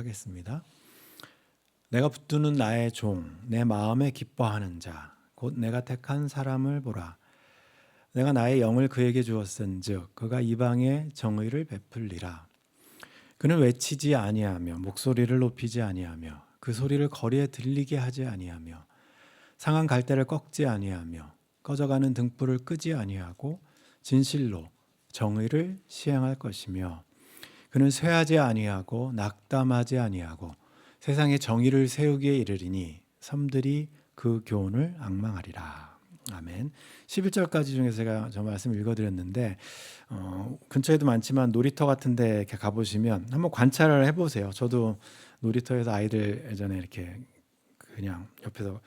하겠습니다. 내가 붙드는 나의 종, 내 마음에 기뻐하는 자, 곧 내가 택한 사람을 보라. 내가 나의 영을 그에게 주었은즉 그가 이방에 정의를 베풀리라. 그는 외치지 아니하며 목소리를 높이지 아니하며 그 소리를 거리에 들리게 하지 아니하며 상한 갈대를 꺾지 아니하며 꺼져가는 등불을 끄지 아니하고 진실로 정의를 시행할 것이며 그는 쇠하지 아니하고 낙담하지 아니하고 세상에 정의를 세우기에 이르리니 섬들이 그 교훈을 앙망하리라. 아멘. 11절까지 중에서 제가 저 말씀 읽어드렸는데 근처에도 많지만 놀이터 같은 데 이렇게 가보시면 한번 관찰을 해보세요. 저도 놀이터에서 아이들 예전에 이렇게 그냥 옆에서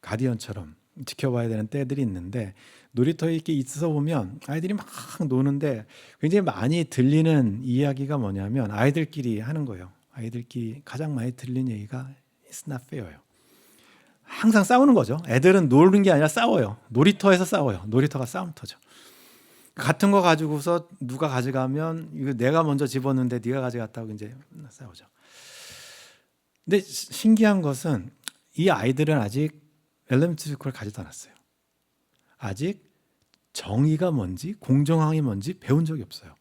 가디언처럼 지켜봐야 되는 때들이 있는데 놀이터에 이렇게 있어 보면 아이들이 막 노는데 굉장히 많이 들리는 이야기가 뭐냐면 아이들끼리 하는 거예요. 아이들끼리 가장 많이 들리는 얘기가 It's not fair예요. 항상 싸우는 거죠. 애들은 노는 게 아니라 싸워요. 놀이터에서 싸워요. 놀이터가 싸움터죠. 같은 거 가지고서 누가 가져가면 이거 내가 먼저 집었는데 네가 가져갔다고 이제 싸우죠. 근데 신기한 것은 이 아이들은 아직 엘레멘트 스쿨을 가지도 않았어요. 아직 정의가 뭔지 공정함이 뭔지 배운 적이 없어요.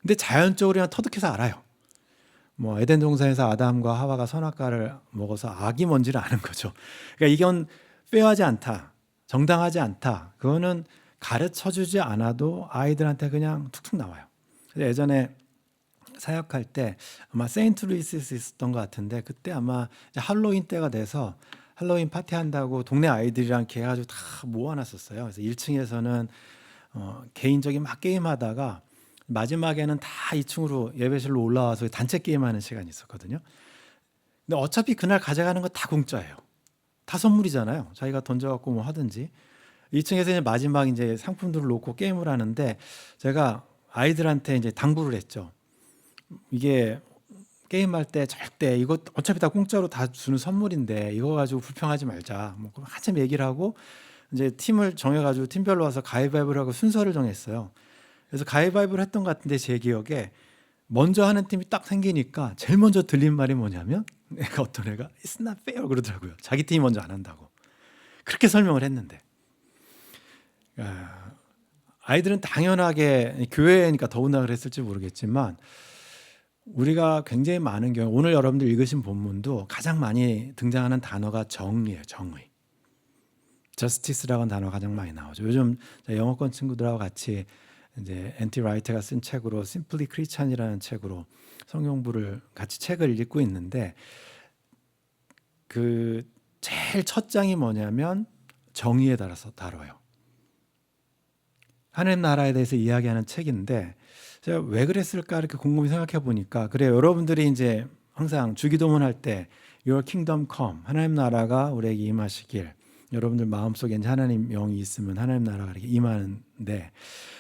근데 자연적으로 그냥 터득해서 알아요. 뭐 에덴 동산에서 아담과 하와가 선악과를 먹어서 악이 뭔지를 아는 거죠. 그러니까 이건 페어하지 않다, 정당하지 않다. 그거는 가르쳐주지 않아도 아이들한테 그냥 툭툭 나와요. 예전에 사역할 때 아마 세인트루이스에서 있었던 것 같은데 그때 아마 할로윈 때가 돼서 할로윈 파티한다고 동네 아이들이랑 이렇게 해가지고 다 모아놨었어요. 그래서 1층에서는 개인적인 막 게임하다가 마지막에는 다 2층으로 예배실로 올라와서 단체 게임하는 시간이 있었거든요. 근데 어차피 그날 가져가는 거 다 공짜예요. 다 선물이잖아요. 자기가 던져갖고 뭐 하든지. 2층에서 이제 마지막 이제 상품들을 놓고 게임을 하는데 제가 아이들한테 이제 당부를 했죠. 이게 게임할 때 절대 이거 어차피 다 공짜로 다 주는 선물인데 이거 가지고 불평하지 말자. 뭐 한참 얘기를 하고 이제 팀을 정해가지고 팀별로 와서 가위바위보를 하고 순서를 정했어요. 그래서 가위바위보를 했던 것 같은데 제 기억에 먼저 하는 팀이 딱 생기니까 제일 먼저 들린 말이 뭐냐면 어떤 애가 It's not fair 그러더라고요. 자기 팀이 먼저 안 한다고. 그렇게 설명을 했는데 아이들은 당연하게 교회니까 더구나 그랬을지 모르겠지만 우리가 굉장히 많은 경우 오늘 여러분들 읽으신 본문도 가장 많이 등장하는 단어가 정의예요. 정의. justice라는 단어가 가장 많이 나오죠. 요즘 영어권 친구들하고 같이 이제 앤티 라이트가 쓴 책으로 Simply Christian이라는 책으로 성경부를 같이 책을 읽고 있는데 그 제일 첫 장이 뭐냐면 정의에 따라서 다뤄요. 하나님 나라에 대해서 이야기하는 책인데 제가 왜 그랬을까 이렇게 곰곰이 생각해 보니까 그래요. 여러분들이 이제 항상 주기도문 할 때 Your kingdom come 하나님 나라가 우리에게 임하시길 여러분들 마음속에 이제 하나님 영이 있으면 하나님 나라가 이렇게 임하는데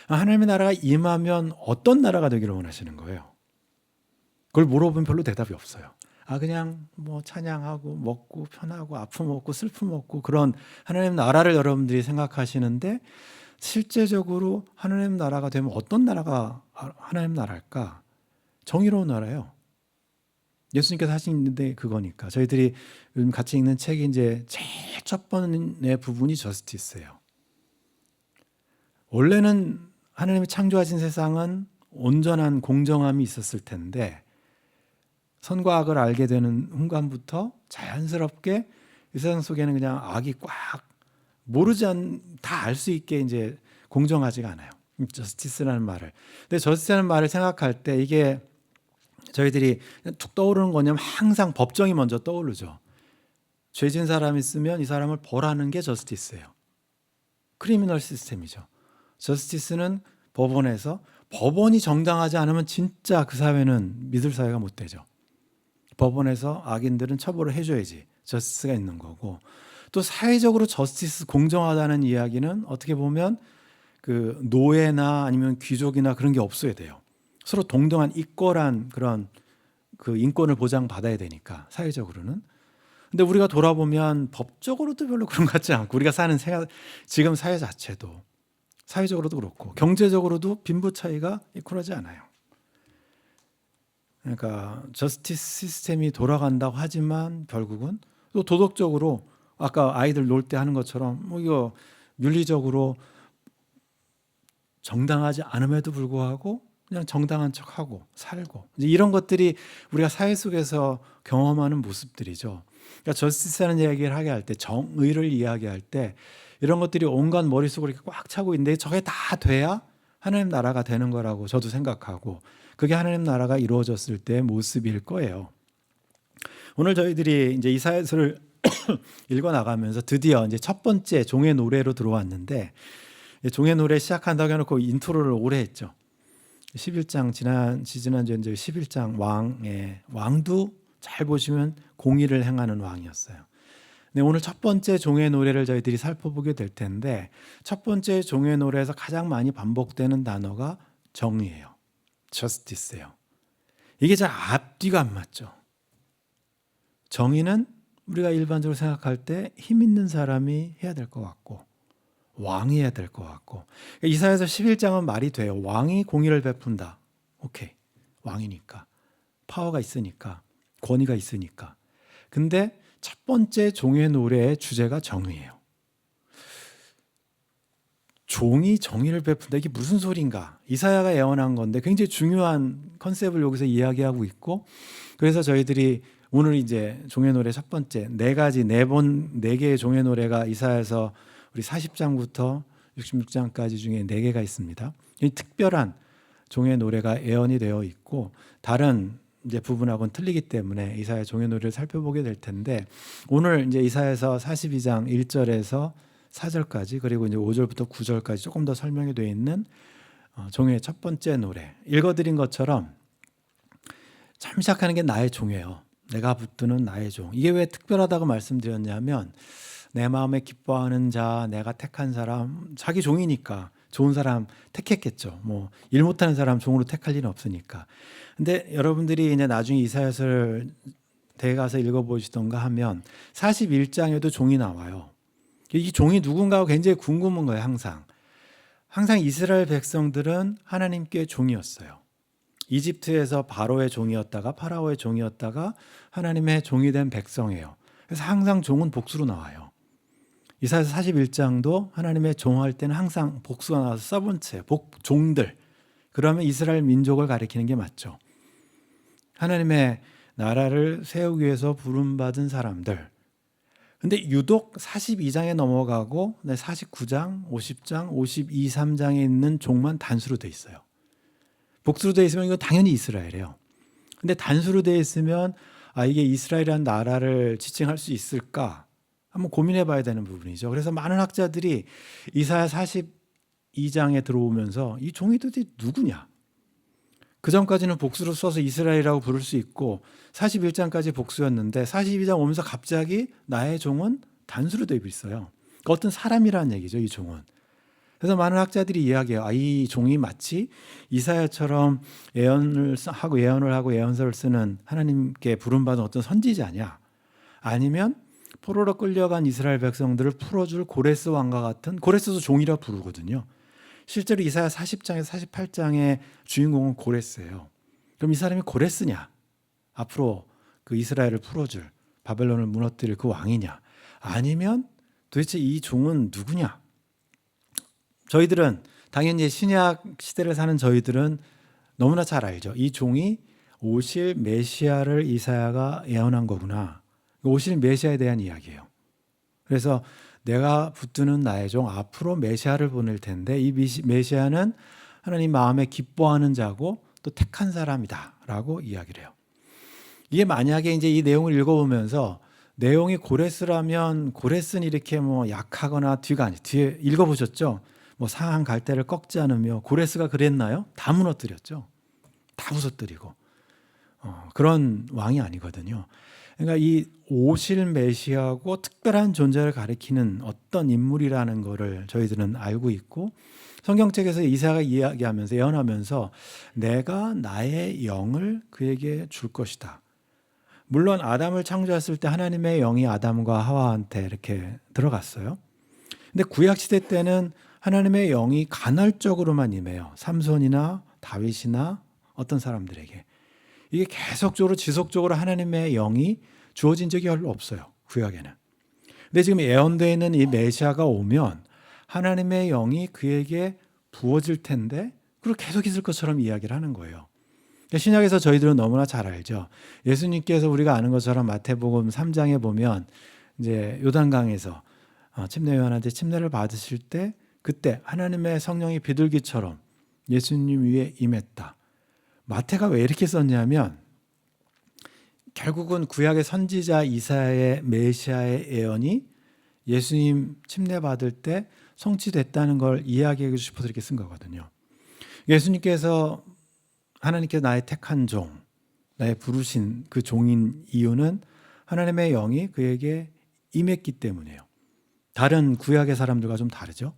하나님의 나라가 임하면 어떤 나라가 되기를 원하시는 거예요. 그걸 물어보면 별로 대답이 없어요. 그냥 뭐 찬양하고 먹고 편하고 아픔 없고 슬픔 없고 그런 하나님 나라를 여러분들이 생각하시는데 실제적으로 하나님 나라가 되면 어떤 나라가 하나님 나라일까? 정의로운 나라예요. 예수님께서 하시는데 그거니까 저희들이 요즘 같이 읽는 책이 이제 제일 첫 번째 부분이 저스티스예요. 원래는 하나님이 창조하신 세상은 온전한 공정함이 있었을 텐데 선과 악을 알게 되는 순간부터 자연스럽게 이 세상 속에는 그냥 악이 꽉 모르지 다 알 수 있게 이제 공정하지가 않아요. 저스티스라는 말을. 근데 저스티스라는 말을 생각할 때 이게 저희들이 툭 떠오르는 거냐면 항상 법정이 먼저 떠오르죠. 죄진 사람이 있으면 이 사람을 벌하는 게 저스티스예요. 크리미널 시스템이죠. 저스티스는 법원에서 법원이 정당하지 않으면 진짜 그 사회는 믿을 사회가 못 되죠. 법원에서 악인들은 처벌을 해줘야지 저스티스가 있는 거고 또 사회적으로 저스티스 공정하다는 이야기는 어떻게 보면 그 노예나 아니면 귀족이나 그런 게 없어야 돼요. 서로 동등한 이퀄한 그런 그 인권을 보장받아야 되니까 사회적으로는. 근데 우리가 돌아보면 법적으로도 별로 그런 것 같지 않고 우리가 사는 지금 사회 자체도 사회적으로도 그렇고 경제적으로도 빈부 차이가 이퀄하지 않아요. 그러니까 저스티스 시스템이 돌아간다고 하지만 결국은 또 도덕적으로 아까 아이들 놀 때 하는 것처럼 뭐 이거 윤리적으로 정당하지 않음에도 불구하고 그냥 정당한 척하고 살고 이제 이런 것들이 우리가 사회 속에서 경험하는 모습들이죠. 그러니까 저스티스라는 이야기를 하게 할 때, 정의를 이야기할 때 이런 것들이 온갖 머릿속으로 이렇게 꽉 차고 있는데 저게 다 돼야 하나님 나라가 되는 거라고 저도 생각하고 그게 하나님 나라가 이루어졌을 때의 모습일 거예요. 오늘 저희들이 이제 이사야서를 읽어 나가면서 드디어 이제 첫 번째 종의 노래로 들어왔는데 종의 노래 시작한다고 해놓고 인트로를 오래 했죠. 11장 지난주에 이제 11장 왕도 잘 보시면 공의를 행하는 왕이었어요. 네, 오늘 첫 번째 종의 노래를 저희들이 살펴보게 될 텐데 첫 번째 종의 노래에서 가장 많이 반복되는 단어가 정의예요. justice예요. 이게 잘 앞뒤가 안 맞죠. 정의는 우리가 일반적으로 생각할 때 힘 있는 사람이 해야 될 것 같고 왕이 해야 될 것 같고 이사야서 11장은 말이 돼요. 왕이 공의를 베푼다. 오케이. 왕이니까. 파워가 있으니까. 권위가 있으니까. 근데 첫 번째 종의 노래의 주제가 정의예요. 종이 정의를 베푼다. 이게 무슨 소린가? 이사야가 예언한 건데 굉장히 중요한 컨셉을 여기서 이야기하고 있고 그래서 저희들이 오늘 이제 종의 노래 첫 번째 네 개의 종의 노래가 이사야서 우리 40장부터 66장까지 중에 4개가 있습니다. 이 특별한 종의 노래가 예언이 되어 있고 다른 이제 부분하고는 틀리기 때문에 이사야 종의 노래를 살펴보게 될 텐데 오늘 이제 이사야서 42장 1절에서 4절까지 그리고 이제 5절부터 9절까지 조금 더 설명이 되어 있는 종의 첫 번째 노래 읽어드린 것처럼 참 시작하는 게 나의 종이에요. 내가 붙드는 나의 종. 이게 왜 특별하다고 말씀드렸냐면 내 마음에 기뻐하는 자, 내가 택한 사람, 자기 종이니까 좋은 사람 택했겠죠. 뭐 일 못하는 사람 종으로 택할 일은 없으니까. 근데 여러분들이 이제 나중에 이사야서를 대에 가서 읽어보시던가 하면 41장에도 종이 나와요. 이 종이 누군가 굉장히 궁금한 거예요. 항상 이스라엘 백성들은 하나님께 종이었어요. 이집트에서 바로의 종이었다가 파라오의 종이었다가 하나님의 종이 된 백성이에요. 그래서 항상 종은 복수로 나와요. 이사야서 41장도 하나님의 종할 때는 항상 복수가 나와서 서번트예요. 종들. 그러면 이스라엘 민족을 가리키는 게 맞죠. 하나님의 나라를 세우기 위해서 부름받은 사람들. 근데 유독 42장에 넘어가고 49장, 50장, 52, 3장에 있는 종만 단수로 돼 있어요. 복수로 돼 있으면 이건 당연히 이스라엘이에요. 근데 단수로 돼 있으면 이게 이스라엘이라는 나라를 지칭할 수 있을까? 한번 고민해 봐야 되는 부분이죠. 그래서 많은 학자들이 이사야 42장에 들어오면서 이 종이 도대체 누구냐? 그 전까지는 복수로 써서 이스라엘이라고 부를 수 있고 41장까지 복수였는데 42장 오면서 갑자기 나의 종은 단수로 되어 있어요. 그러니까 어떤 사람이라는 얘기죠. 이 종은. 그래서 많은 학자들이 이야기해요. 이 종이 마치 이사야처럼 예언을 하고 예언서를 쓰는 하나님께 부름받은 어떤 선지자냐? 아니면 포로로 끌려간 이스라엘 백성들을 풀어줄 고레스 왕과 같은, 고레스도 종이라 부르거든요. 실제로 이사야 40장에서 48장의 주인공은 고레스예요. 그럼 이 사람이 고레스냐? 앞으로 그 이스라엘을 풀어줄, 바벨론을 무너뜨릴 그 왕이냐? 아니면 도대체 이 종은 누구냐? 저희들은 당연히 신약 시대를 사는 저희들은 너무나 잘 알죠. 이 종이 오실 메시아를 이사야가 예언한 거구나. 오실 메시아에 대한 이야기예요. 그래서 내가 붙드는 나의 종 앞으로 메시아를 보낼 텐데 이 메시아는 하나님 마음에 기뻐하는 자고 또 택한 사람이다라고 이야기를 해요. 이게 만약에 이제 이 내용을 읽어보면서 내용이 고레스라면 고레스는 이렇게 뭐 약하거나 뒤에 읽어보셨죠? 뭐 상한 갈대를 꺾지 않으며 고레스가 그랬나요? 다 무너뜨렸죠. 다 부서뜨리고 그런 왕이 아니거든요. 그러니까 이 오실 메시아고 특별한 존재를 가리키는 어떤 인물이라는 것을 저희들은 알고 있고 성경책에서 이사야가 이야기하면서 예언하면서 내가 나의 영을 그에게 줄 것이다. 물론 아담을 창조했을 때 하나님의 영이 아담과 하와한테 이렇게 들어갔어요. 근데 구약시대 때는 하나님의 영이 간헐적으로만 임해요. 삼손이나 다윗이나 어떤 사람들에게. 이게 계속적으로 지속적으로 하나님의 영이 주어진 적이 별로 없어요. 구약에는. 근데 지금 예언되어 있는 이 메시아가 오면 하나님의 영이 그에게 부어질 텐데 그리고 계속 있을 것처럼 이야기를 하는 거예요. 신약에서 저희들은 너무나 잘 알죠. 예수님께서 우리가 아는 것처럼 마태복음 3장에 보면 이제 요단강에서 침례 요한한테 침례를 받으실 때 그때 하나님의 성령이 비둘기처럼 예수님 위에 임했다. 마태가 왜 이렇게 썼냐면 결국은 구약의 선지자 이사야의 메시아의 예언이 예수님 침례 받을 때 성취됐다는 걸 이야기하고 싶어서 이렇게 쓴 거거든요. 예수님께서 하나님께서 나의 택한 종, 나의 부르신 그 종인 이유는 하나님의 영이 그에게 임했기 때문이에요. 다른 구약의 사람들과 좀 다르죠.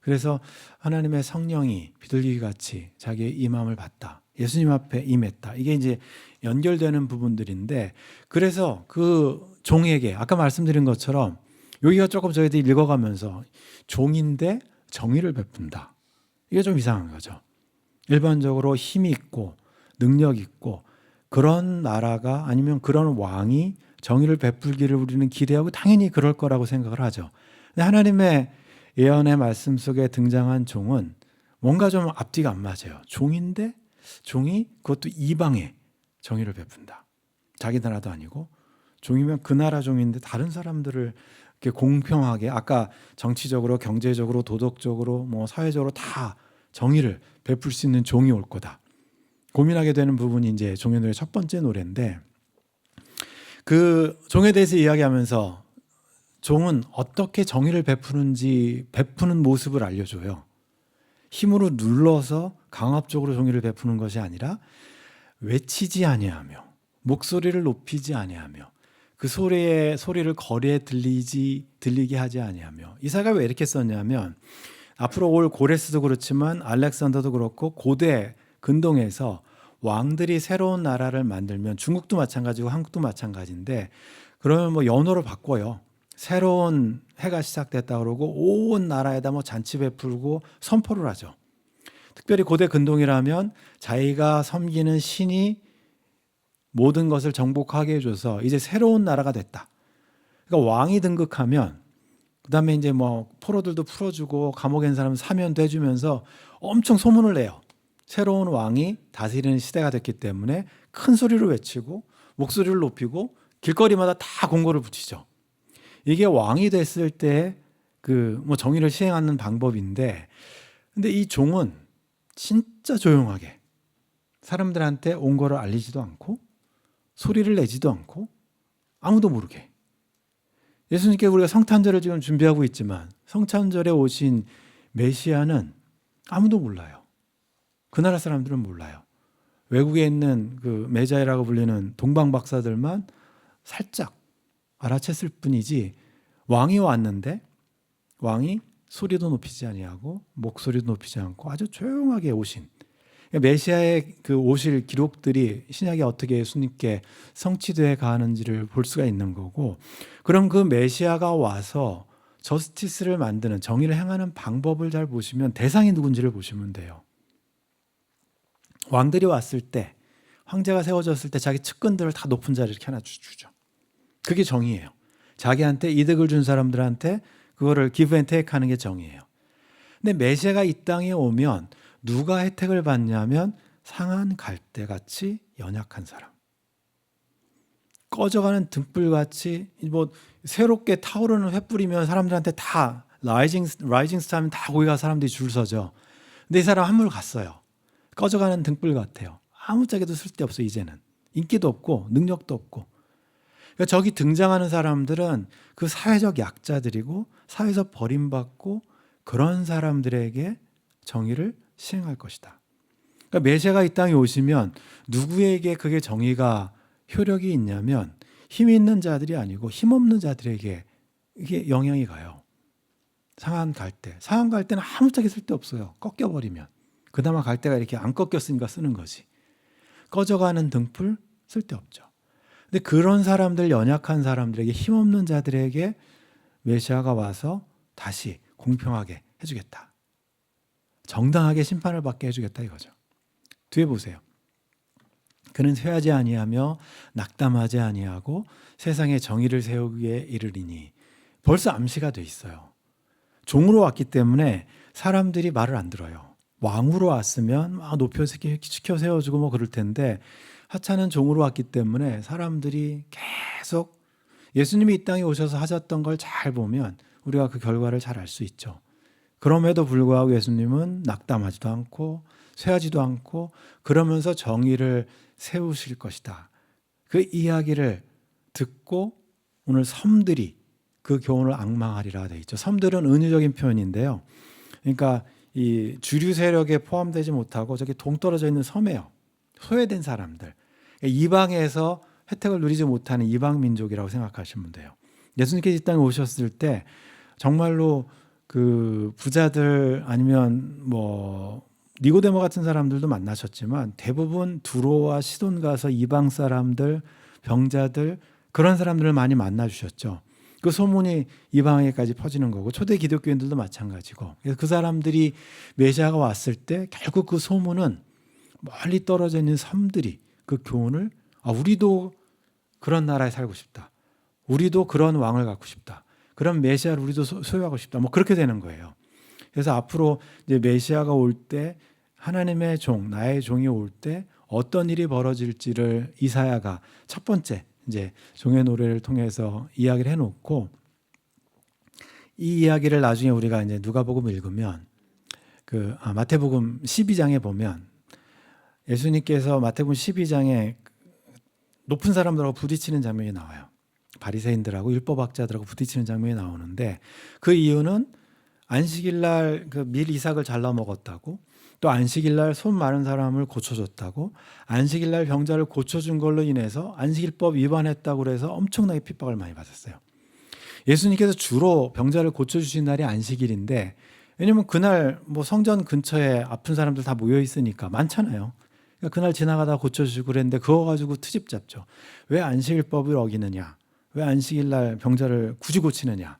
그래서 하나님의 성령이 비둘기같이 자기의 임함을 받다. 예수님 앞에 임했다. 이게 이제 연결되는 부분들인데 그래서 그 종에게 아까 말씀드린 것처럼 여기가 조금 저희들이 읽어가면서 종인데 정의를 베푼다. 이게 좀 이상한 거죠. 일반적으로 힘이 있고 능력 있고 그런 나라가 아니면 그런 왕이 정의를 베풀기를 우리는 기대하고 당연히 그럴 거라고 생각을 하죠. 근데 하나님의 예언의 말씀 속에 등장한 종은 뭔가 좀 앞뒤가 안 맞아요. 종인데 종이 그것도 이방에 정의를 베푼다. 자기 나라도 아니고 종이면 그 나라 종인데 다른 사람들을 이렇게 공평하게 아까 정치적으로 경제적으로 도덕적으로 뭐 사회적으로 다 정의를 베풀 수 있는 종이 올 거다. 고민하게 되는 부분이 이제 종의 노래 첫 번째 노래인데 그 종에 대해서 이야기하면서 종은 어떻게 정의를 베푸는 모습을 알려줘요. 힘으로 눌러서 강압적으로 정의를 베푸는 것이 아니라 외치지 아니하며 목소리를 높이지 아니하며 그 소리를 거리에 들리게 하지 아니하며 이사가 왜 이렇게 썼냐면 앞으로 올 고레스도 그렇지만 알렉산더도 그렇고 고대 근동에서 왕들이 새로운 나라를 만들면 중국도 마찬가지고 한국도 마찬가지인데 그러면 뭐 연호를 바꿔요. 새로운 해가 시작됐다 그러고 온 나라에다 뭐 잔치 베풀고 선포를 하죠. 특별히 고대 근동이라면 자기가 섬기는 신이 모든 것을 정복하게 해줘서 이제 새로운 나라가 됐다. 그러니까 왕이 등극하면 그다음에 이제 뭐 포로들도 풀어주고 감옥에 있는 사람 사면도 해주면서 엄청 소문을 내요. 새로운 왕이 다스리는 시대가 됐기 때문에 큰 소리로 외치고 목소리를 높이고 길거리마다 다 공고를 붙이죠. 이게 왕이 됐을 때 그 뭐 정의를 시행하는 방법인데, 근데 이 종은 진짜 조용하게 사람들한테 온 거를 알리지도 않고 소리를 내지도 않고 아무도 모르게. 예수님께 우리가 성탄절을 지금 준비하고 있지만 성탄절에 오신 메시아는 아무도 몰라요. 그 나라 사람들은 몰라요. 외국에 있는 그 메자이라고 불리는 동방 박사들만 살짝 알아챘을 뿐이지 왕이 왔는데 왕이 소리도 높이지 아니하고 목소리도 높이지 않고 아주 조용하게 오신 메시아의 그 오실 기록들이 신약에 어떻게 예수님께 성취되어 가는지를 볼 수가 있는 거고, 그럼 그 메시아가 와서 저스티스를 만드는 정의를 행하는 방법을 잘 보시면 대상이 누군지를 보시면 돼요. 왕들이 왔을 때 황제가 세워졌을 때 자기 측근들을 다 높은 자리에 이렇게 하나 주죠. 그게 정의예요. 자기한테 이득을 준 사람들한테 그거를 give and take 하는 게 정의예요. 근데 메시아가 이 땅에 오면 누가 혜택을 받냐면 상한 갈대같이 연약한 사람, 꺼져가는 등불같이 뭐 새롭게 타오르는 횃불이면 사람들한테 다 라이징 스타면 다 거기 가서 사람들이 줄 서죠. 근데 이 사람 한물 갔어요. 꺼져가는 등불 같아요. 아무짝에도 쓸데없어. 이제는 인기도 없고 능력도 없고. 그러니까 저기 등장하는 사람들은 그 사회적 약자들이고 사회에서 버림받고 그런 사람들에게 정의를 시행할 것이다. 그러니까 메시아가 이 땅에 오시면 누구에게 그게 정의가 효력이 있냐면 힘 있는 자들이 아니고 힘 없는 자들에게 이게 영향이 가요. 상한 갈대는 아무짝에 쓸데없어요. 꺾여버리면. 그나마 갈대가 이렇게 안 꺾였으니까 쓰는 거지. 꺼져가는 등불 쓸데없죠. 근데 그런 사람들, 연약한 사람들에게, 힘없는 자들에게 메시아가 와서 다시 공평하게 해주겠다. 정당하게 심판을 받게 해주겠다 이거죠. 뒤에 보세요. 그는 쇠하지 아니하며 낙담하지 아니하고 세상에 정의를 세우기에 이르리니. 벌써 암시가 돼 있어요. 종으로 왔기 때문에 사람들이 말을 안 들어요. 왕으로 왔으면 막 높여 시켜 세워주고 뭐 그럴 텐데 하찮은 종으로 왔기 때문에 사람들이 계속 예수님이 이 땅에 오셔서 하셨던 걸 잘 보면 우리가 그 결과를 잘 알 수 있죠. 그럼에도 불구하고 예수님은 낙담하지도 않고 쇠하지도 않고 그러면서 정의를 세우실 것이다. 그 이야기를 듣고 오늘 섬들이 그 교훈을 앙망하리라 돼 있죠. 섬들은 은유적인 표현인데요. 그러니까 이 주류 세력에 포함되지 못하고 저기 동떨어져 있는 섬이에요. 소외된 사람들. 이방에서 혜택을 누리지 못하는 이방 민족이라고 생각하시면 돼요. 예수님께서 이 땅에 오셨을 때 정말로 그 부자들 아니면 뭐 니고데모 같은 사람들도 만나셨지만 대부분 두로와 시돈 가서 이방 사람들, 병자들 그런 사람들을 많이 만나 주셨죠. 그 소문이 이방에까지 퍼지는 거고 초대 기독교인들도 마찬가지고. 그래서 그 사람들이 메시아가 왔을 때 결국 그 소문은 멀리 떨어져 있는 섬들이 그 교훈을 우리도 그런 나라에 살고 싶다. 우리도 그런 왕을 갖고 싶다. 그런 메시아를 우리도 소유하고 싶다. 뭐 그렇게 되는 거예요. 그래서 앞으로 이제 메시아가 올 때 하나님의 종, 나의 종이 올 때 어떤 일이 벌어질지를 이사야가 첫 번째 이제 종의 노래를 통해서 이야기를 해놓고 이 이야기를 나중에 우리가 이제 누가복음 읽으면 마태복음 12장에 보면 예수님께서 마태복음 12장에 높은 사람들하고 부딪히는 장면이 나와요. 바리새인들하고 율법학자들하고 부딪히는 장면이 나오는데 그 이유는 안식일날 그 밀 이삭을 잘라 먹었다고 또 안식일날 손 마른 사람을 고쳐줬다고 안식일날 병자를 고쳐준 걸로 인해서 안식일법 위반했다고 그래서 엄청나게 핍박을 많이 받았어요. 예수님께서 주로 병자를 고쳐주신 날이 안식일인데 왜냐면 그날 뭐 성전 근처에 아픈 사람들 다 모여 있으니까 많잖아요. 그러니까 그날 지나가다 고쳐주고 그랬는데 그거 가지고 트집 잡죠. 왜 안식일법을 어기느냐? 왜 안식일날 병자를 굳이 고치느냐?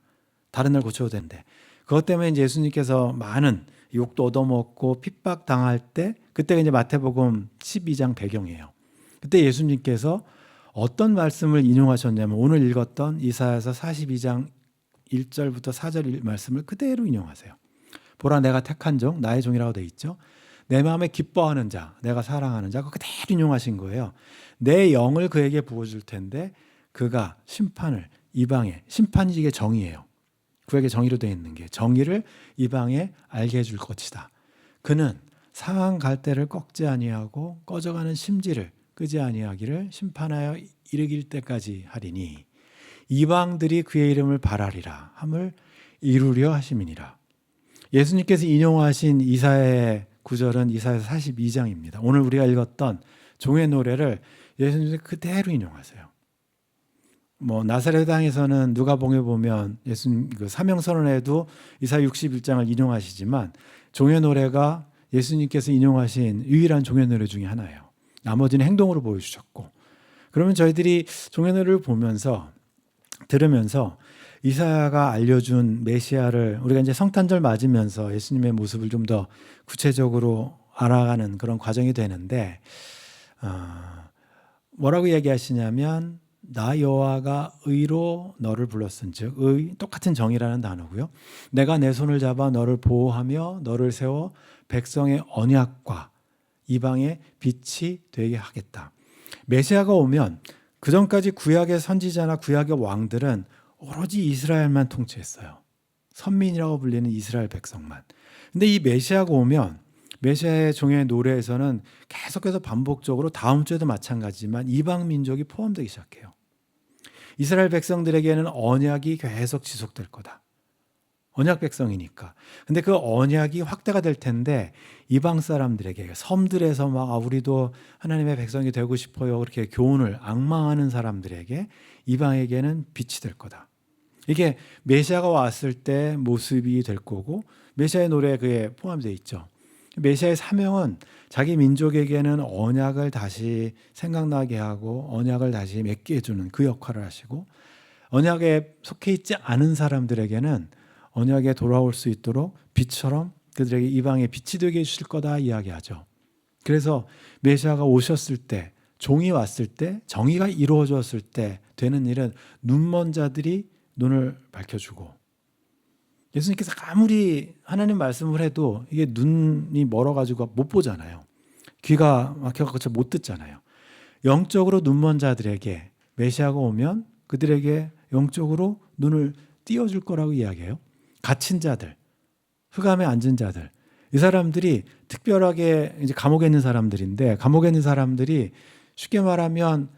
다른 날 고쳐도 되는데. 그것 때문에 이제 예수님께서 많은 욕도 얻어먹고 핍박 당할 때 그때가 이제 마태복음 12장 배경이에요. 그때 예수님께서 어떤 말씀을 인용하셨냐면 오늘 읽었던 이사야서 42장 1절부터 4절 말씀을 그대로 인용하세요. 보라 내가 택한 종 나의 종이라고 돼 있죠. 내 마음에 기뻐하는 자 내가 사랑하는 자 그대로 인용하신 거예요. 내 영을 그에게 부어줄 텐데 그가 심판을 이방에 심판이 이게 정의예요. 그에게 정의로 되어 있는 게 정의를 이방에 알게 해줄 것이다. 그는 상한 갈대를 꺾지 아니하고 꺼져가는 심지를 끄지 아니하기를 심판하여 이르길 때까지 하리니 이방들이 그의 이름을 바라리라 함을 이루려 하심이니라. 예수님께서 인용하신 이사야의 구절은 이사야서 42장입니다. 오늘 우리가 읽었던 종의 노래를 예수님께서 그대로 인용하세요. 뭐 나사렛 땅에서는 누가복음에 보면 예수님 그 사명 선언에도 이사야 61장을 인용하시지만 종의 노래가 예수님께서 인용하신 유일한 종의 노래 중에 하나예요. 나머지는 행동으로 보여주셨고 그러면 저희들이 종의 노래를 보면서 들으면서 이사야가 알려준 메시아를 우리가 이제 성탄절 맞으면서 예수님의 모습을 좀 더 구체적으로 알아가는 그런 과정이 되는데 뭐라고 얘기하시냐면 나 여호와가 의로 너를 불렀은즉 의 똑같은 정의라는 단어고요. 내가 내 손을 잡아 너를 보호하며 너를 세워 백성의 언약과 이방의 빛이 되게 하겠다. 메시아가 오면 그전까지 구약의 선지자나 구약의 왕들은 오로지 이스라엘만 통치했어요. 선민이라고 불리는 이스라엘 백성만. 근데 이 메시아가 오면 메시아의 종의 노래에서는 계속해서 반복적으로 다음 주에도 마찬가지지만 이방 민족이 포함되기 시작해요. 이스라엘 백성들에게는 언약이 계속 지속될 거다. 언약 백성이니까. 근데 그 언약이 확대가 될 텐데 이방 사람들에게 섬들에서 막 우리도 하나님의 백성이 되고 싶어요. 그렇게 교훈을 앙망하는 사람들에게 이방에게는 빛이 될 거다. 이게 메시아가 왔을 때 모습이 될 거고 메시아의 노래에 그게 포함되어 있죠. 메시아의 사명은 자기 민족에게는 언약을 다시 생각나게 하고 언약을 다시 맺게 해주는 그 역할을 하시고 언약에 속해 있지 않은 사람들에게는 언약에 돌아올 수 있도록 빛처럼 그들에게 이방의 빛이 되게 해주실 거다 이야기하죠. 그래서 메시아가 오셨을 때 종이 왔을 때, 정의가 이루어졌을 때 되는 일은 눈먼 자들이 눈을 밝혀주고, 예수님께서 아무리 하나님 말씀을 해도 이게 눈이 멀어가지고 못 보잖아요. 귀가 막혀서 못 듣잖아요. 영적으로 눈먼 자들에게 메시아가 오면 그들에게 영적으로 눈을 띄워줄 거라고 이야기해요. 갇힌 자들, 흑암에 앉은 자들, 이 사람들이 특별하게 이제 감옥에 있는 사람들인데, 감옥에 있는 사람들이 쉽게 말하면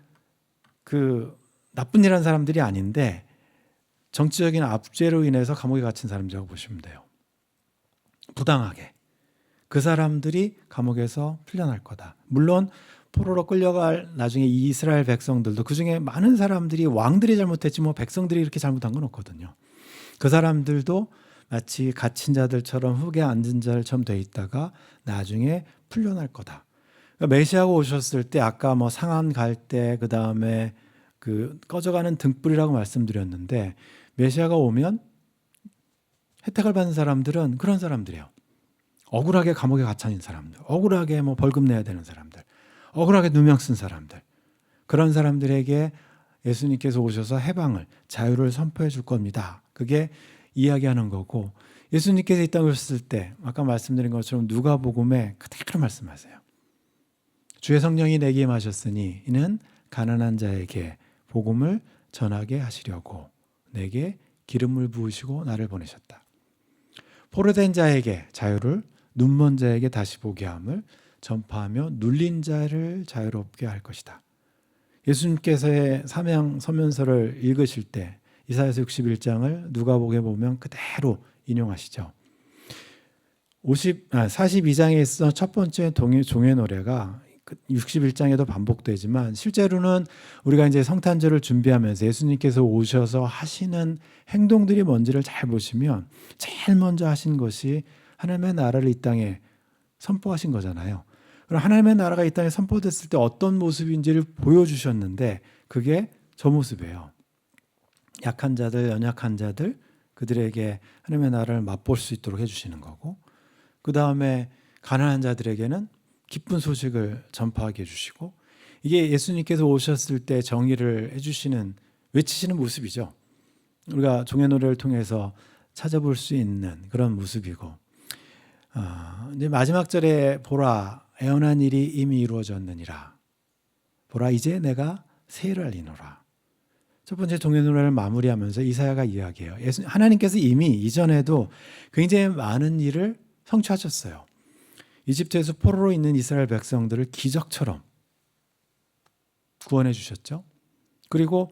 그 나쁜 일한 사람들이 아닌데 정치적인 압제로 인해서 감옥에 갇힌 사람이라고 보시면 돼요. 부당하게. 그 사람들이 감옥에서 풀려날 거다. 물론 포로로 끌려갈 나중에 이 이스라엘 백성들도 그중에 많은 사람들이 왕들이 잘못했지 뭐 백성들이 이렇게 잘못한 건 없거든요. 그 사람들도 마치 갇힌 자들처럼 흙에 앉은 자들처럼 돼 있다가 나중에 풀려날 거다. 그러니까 메시아가 오셨을 때 아까 뭐 상한 갈대 그다음에 그 꺼져가는 등불이라고 말씀드렸는데, 메시아가 오면 혜택을 받는 사람들은 그런 사람들이에요. 억울하게 감옥에 갇혀 있는 사람들, 억울하게 뭐 벌금 내야 되는 사람들, 억울하게 누명 쓴 사람들, 그런 사람들에게 예수님께서 오셔서 해방을, 자유를 선포해 줄 겁니다. 그게 이야기하는 거고, 예수님께서 이 땅에 오셨을 때 아까 말씀드린 것처럼 누가복음에 그대로 말씀하세요. 주의 성령이 내게 임하셨으니 이는 가난한 자에게 복음을 전하게 하시려고 내게 기름을 부으시고 나를 보내셨다. 포로된 자에게 자유를, 눈먼 자에게 다시 보게 함을 전파하며 눌린 자를 자유롭게 할 것이다. 예수님께서의 사명 서면서를 읽으실 때 이사야서 61장을 누가복음에 보면 그대로 인용하시죠. 42장에 있어 첫 번째 종의 노래가 61장에도 반복되지만, 실제로는 우리가 이제 성탄절을 준비하면서 예수님께서 오셔서 하시는 행동들이 뭔지를 잘 보시면 제일 먼저 하신 것이 하나님의 나라를 이 땅에 선포하신 거잖아요. 그럼 하나님의 나라가 이 땅에 선포됐을 때 어떤 모습인지를 보여주셨는데 그게 저 모습이에요. 약한 자들, 연약한 자들, 그들에게 하나님의 나라를 맛볼 수 있도록 해주시는 거고, 그 다음에 가난한 자들에게는 기쁜 소식을 전파하게 해주시고, 이게 예수님께서 오셨을 때 정의를 해주시는, 외치시는 모습이죠. 우리가 종의 노래를 통해서 찾아볼 수 있는 그런 모습이고, 이제 마지막 절에 보라 애원한 일이 이미 이루어졌느니라. 보라 이제 내가 새 일을 알리노라. 첫 번째 종의 노래를 마무리하면서 이사야가 이야기해요. 하나님께서 이미 이전에도 굉장히 많은 일을 성취하셨어요. 이집트에서 포로로 있는 이스라엘 백성들을 기적처럼 구원해 주셨죠. 그리고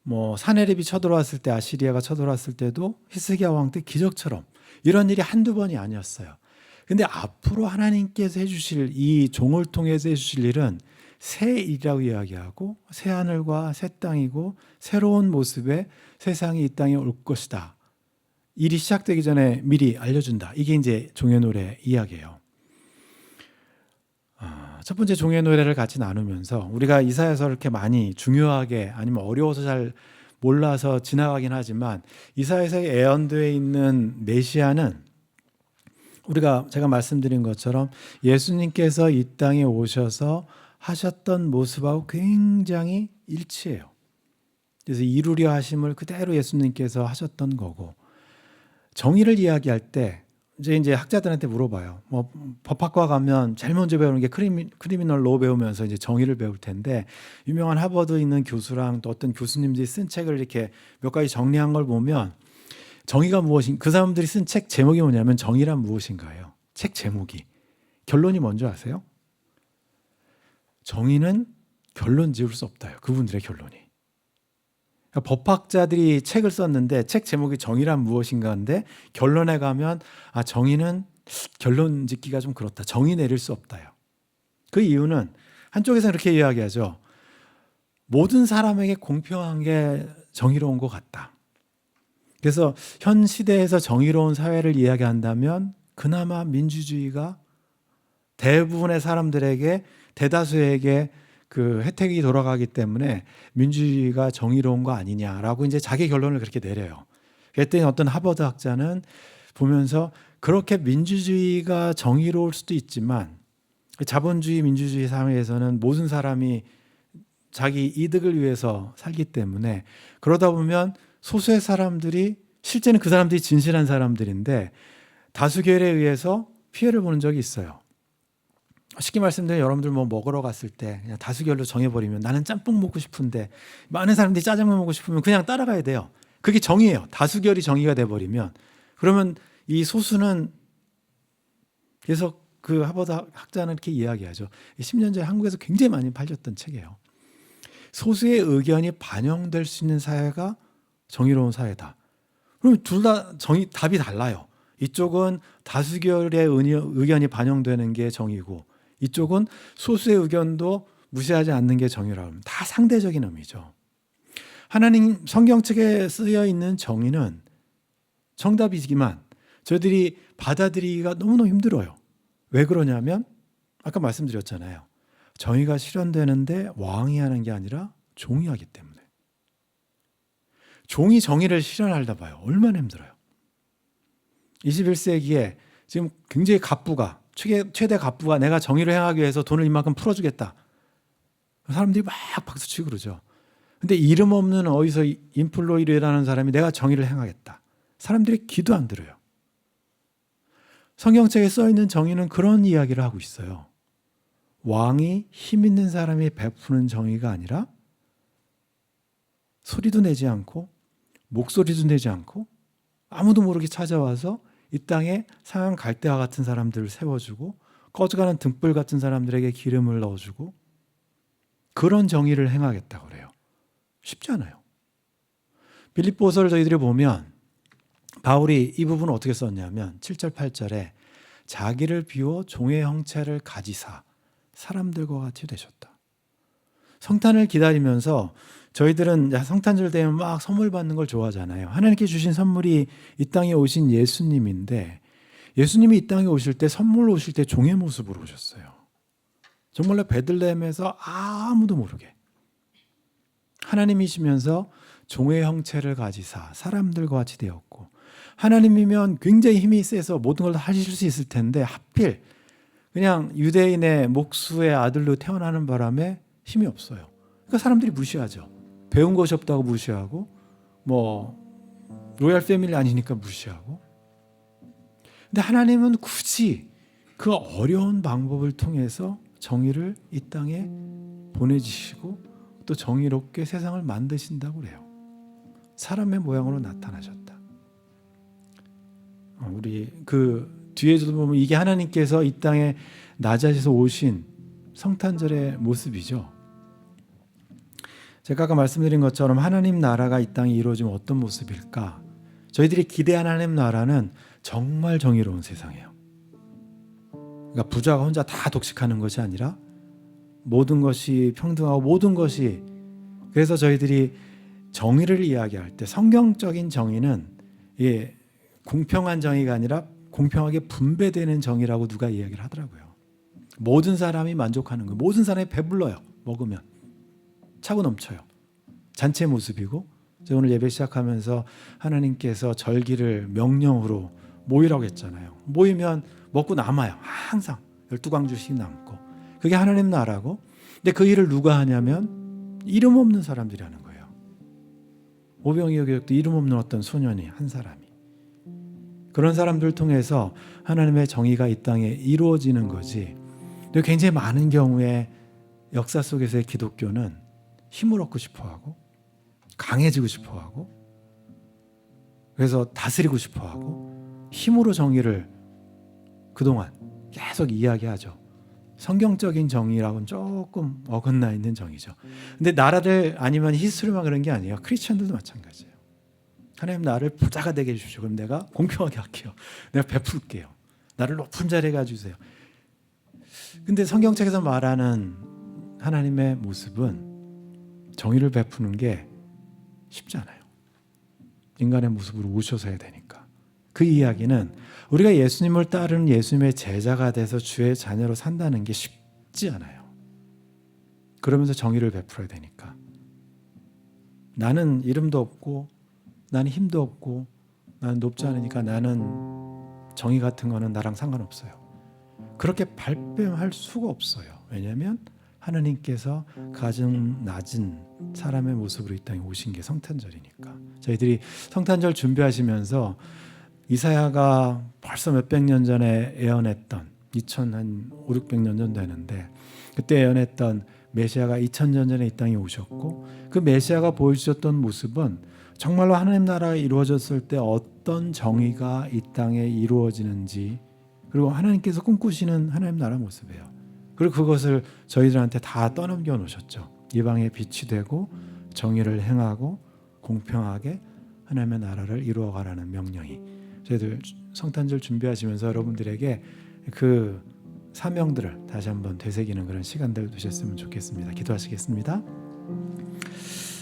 뭐 사내립이 쳐들어왔을 때, 아시리아가 쳐들어왔을 때도 히스기야 왕 때 기적처럼 이런 일이 한두 번이 아니었어요. 근데 앞으로 하나님께서 해주실, 이 종을 통해서 해주실 일은 새 일이라고 이야기하고, 새 하늘과 새 땅이고 새로운 모습의 세상이 이 땅에 올 것이다. 일이 시작되기 전에 미리 알려준다. 이게 이제 종의 노래 이야기예요. 첫 번째 종의 노래를 같이 나누면서 우리가 이사야서를 이렇게 많이 중요하게, 아니면 어려워서 잘 몰라서 지나가긴 하지만, 이사야서에 예언되어 있는 메시아는 제가 말씀드린 것처럼 예수님께서 이 땅에 오셔서 하셨던 모습하고 굉장히 일치해요. 그래서 이루려 하심을 그대로 예수님께서 하셨던 거고, 정의를 이야기할 때 이제 학자들한테 물어봐요. 뭐 법학과 가면 제일 먼저 배우는 게 크리미널 로 배우면서 이제 정의를 배울 텐데, 유명한 하버드 있는 교수랑 또 어떤 교수님들이 쓴 책을 이렇게 몇 가지 정리한 걸 보면, 정의가 그 사람들이 쓴 책 제목이 뭐냐면 정의란 무엇인가예요. 책 제목이. 결론이 뭔지 아세요? 정의는 결론 지을 수 없다요. 그분들의 결론이. 그러니까 법학자들이 책을 썼는데 책 제목이 정의란 무엇인가인데, 결론에 가면 정의는 결론 짓기가 좀 그렇다. 정의 내릴 수 없다요. 그 이유는 한쪽에서는 이렇게 이야기하죠. 모든 사람에게 공평한 게 정의로운 것 같다. 그래서 현 시대에서 정의로운 사회를 이야기한다면 그나마 민주주의가 대부분의 사람들에게, 대다수에게 그 혜택이 돌아가기 때문에 민주주의가 정의로운 거 아니냐라고 이제 자기 결론을 그렇게 내려요. 그랬더니 어떤 하버드 학자는 보면서, 그렇게 민주주의가 정의로울 수도 있지만 자본주의, 민주주의 사회에서는 모든 사람이 자기 이득을 위해서 살기 때문에 그러다 보면 소수의 사람들이 실제는 그 사람들이 진실한 사람들인데 다수결에 의해서 피해를 보는 적이 있어요. 쉽게 말씀드리면 여러분들 뭐 먹으러 갔을 때 그냥 다수결로 정해버리면 나는 짬뽕 먹고 싶은데 많은 사람들이 짜장면 먹고 싶으면 그냥 따라가야 돼요. 그게 정의예요. 다수결이 정의가 돼버리면 그러면 이 소수는 그래서 그 하버드 학자는 이렇게 이야기하죠. 10년 전에 한국에서 굉장히 많이 팔렸던 책이에요. 소수의 의견이 반영될 수 있는 사회가 정의로운 사회다. 그럼 둘 다 답이 달라요. 이쪽은 다수결의 의견이 반영되는 게 정의고 이쪽은 소수의 의견도 무시하지 않는 게 정의라고 합니다. 다 상대적인 의미죠. 하나님 성경책에 쓰여 있는 정의는 정답이지만 저희들이 받아들이기가 너무너무 힘들어요. 왜 그러냐면 아까 말씀드렸잖아요. 정의가 실현되는데 왕이 하는 게 아니라 종이 하기 때문에. 종이 정의를 실현하려다 봐요. 얼마나 힘들어요. 21세기에 지금 굉장히 갑부가 최대 갑부가 내가 정의를 행하기 위해서 돈을 이만큼 풀어주겠다. 사람들이 막 박수치고 그러죠. 근데 이름 없는 어디서 인플로이라는 사람이 내가 정의를 행하겠다. 사람들이 귀도 안 들어요. 성경책에 써있는 정의는 그런 이야기를 하고 있어요. 왕이 힘 있는 사람이 베푸는 정의가 아니라 소리도 내지 않고 목소리도 내지 않고 아무도 모르게 찾아와서 이 땅에 상한 갈대와 같은 사람들을 세워주고 꺼져가는 등불 같은 사람들에게 기름을 넣어주고 그런 정의를 행하겠다고 그래요. 쉽지 않아요. 빌립보서를 저희들이 보면 바울이 이 부분을 어떻게 썼냐면 7절 8절에 자기를 비워 종의 형체를 가지사 사람들과 같이 되셨다. 성탄을 기다리면서 저희들은 성탄절 되면 막 선물 받는 걸 좋아하잖아요. 하나님께 주신 선물이 이 땅에 오신 예수님인데 예수님이 이 땅에 오실 때 선물 오실 때 종의 모습으로 오셨어요. 정말로 베들레헴에서 아무도 모르게 하나님이시면서 종의 형체를 가지사 사람들과 같이 되었고 하나님이면 굉장히 힘이 세서 모든 걸 다 하실 수 있을 텐데 하필 그냥 유대인의 목수의 아들로 태어나는 바람에 힘이 없어요. 그러니까 사람들이 무시하죠. 배운 것이 없다고 무시하고 뭐 로얄 패밀리 아니니까 무시하고 근데 하나님은 굳이 그 어려운 방법을 통해서 정의를 이 땅에 보내주시고 또 정의롭게 세상을 만드신다고 그래요. 사람의 모양으로 나타나셨다. 우리 그 뒤에도 보면 이게 하나님께서 이 땅에 낮아져서 오신 성탄절의 모습이죠. 제가 아까 말씀드린 것처럼 하나님 나라가 이 땅에 이루어지면 어떤 모습일까? 저희들이 기대하는 하나님 나라는 정말 정의로운 세상이에요. 그러니까 부자가 혼자 다 독식하는 것이 아니라 모든 것이 평등하고 모든 것이 그래서 저희들이 정의를 이야기할 때 성경적인 정의는 공평한 정의가 아니라 공평하게 분배되는 정의라고 누가 이야기를 하더라고요. 모든 사람이 만족하는 거예요. 모든 사람이 배불러요. 먹으면 차고 넘쳐요. 잔치의 모습이고 오늘 예배 시작하면서 하나님께서 절기를 명령으로 모이라고 했잖아요. 모이면 먹고 남아요. 항상 12광주씩 남고 그게 하나님 나라고 근데 그 일을 누가 하냐면 이름 없는 사람들이 하는 거예요. 오병이어 교육도 이름 없는 어떤 소년이 한 사람이 그런 사람들 통해서 하나님의 정의가 이 땅에 이루어지는 거지. 근데 굉장히 많은 경우에 역사 속에서의 기독교는 힘을 얻고 싶어하고 강해지고 싶어하고 그래서 다스리고 싶어하고 힘으로 정의를 그동안 계속 이야기하죠. 성경적인 정의라고는 조금 어긋나 있는 정의죠. 근데 나라들 아니면 히스토리만 그런 게 아니에요. 크리스천들도 마찬가지예요. 하나님 나를 부자가 되게 해주시오. 그럼 내가 공평하게 할게요. 내가 베풀게요. 나를 높은 자리에 가주세요. 근데 성경책에서 말하는 하나님의 모습은 정의를 베푸는 게 쉽지 않아요. 인간의 모습으로 오셔서 해야 되니까. 그 이야기는 우리가 예수님을 따르는 예수님의 제자가 돼서 주의 자녀로 산다는 게 쉽지 않아요. 그러면서 정의를 베풀어야 되니까. 나는 이름도 없고 나는 힘도 없고 나는 높지 않으니까 나는 정의 같은 거는 나랑 상관없어요. 그렇게 발뺌할 수가 없어요. 왜냐하면 하느님께서 가장 낮은 사람의 모습으로 이 땅에 오신 게 성탄절이니까. 저희들이 성탄절 준비하시면서 이사야가 벌써 몇백 년 전에 예언했던 2500~600년 전 되는데 그때 예언했던 메시아가 2000년 전에 이 땅에 오셨고 그 메시아가 보여주셨던 모습은 정말로 하나님 나라가 이루어졌을 때 어떤 정의가 이 땅에 이루어지는지 그리고 하나님께서 꿈꾸시는 하나님 나라 모습이에요. 그리고 그것을 저희들한테 다 떠넘겨 놓으셨죠. 이방의 빛이 되고 정의를 행하고 공평하게 하나님의 나라를 이루어가라는 명령이. 저희들 성탄절 준비하시면서 여러분들에게 그 사명들을 다시 한번 되새기는 그런 시간들 되셨으면 좋겠습니다. 기도하시겠습니다.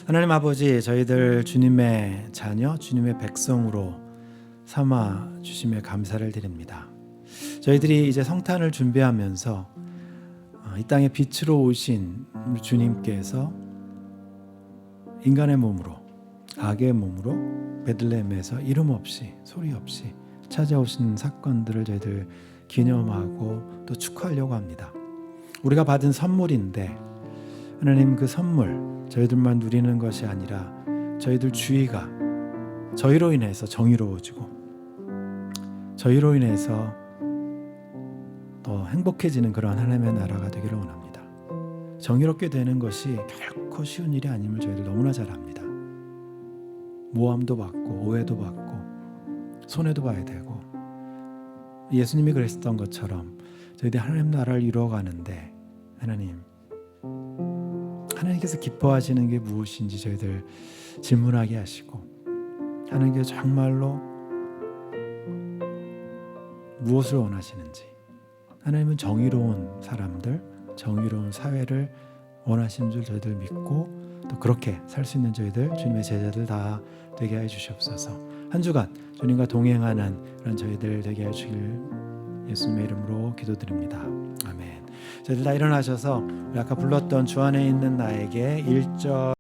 하나님 아버지, 저희들 주님의 자녀, 주님의 백성으로 삼아 주심에 감사를 드립니다. 저희들이 이제 성탄을 준비하면서 이 땅에 빛으로 오신 주님께서 인간의 몸으로, 악의 몸으로 베들레헴에서 이름 없이 소리 없이 찾아오신 사건들을 저희들 기념하고 또 축하하려고 합니다. 우리가 받은 선물인데 하나님, 그 선물 저희들만 누리는 것이 아니라 저희들 주위가 저희로 인해서 정의로워지고 저희로 인해서 더 행복해지는 그런 하나님의 나라가 되기를 원합니다. 정의롭게 되는 것이 결코 쉬운 일이 아님을 저희들 너무나 잘 압니다. 모함도 받고 오해도 받고 손해도 봐야 되고 예수님이 그랬던 것처럼 저희들이 하나님 나라를 이루어가는데 하나님께서 기뻐하시는 게 무엇인지 저희들 질문하게 하시고 하나님께서 정말로 무엇을 원하시는지 하나님은 정의로운 사람들, 정의로운 사회를 원하시는 줄 저희들 믿고 또 그렇게 살 수 있는 저희들 주님의 제자들 다 되게 해 주시옵소서. 한 주간 주님과 동행하는 그런 저희들 되게 해 주길 예수님의 이름으로 기도드립니다. 아멘. 저희들 다 일어나셔서 우리 아까 불렀던 주 안에 있는 나에게 1절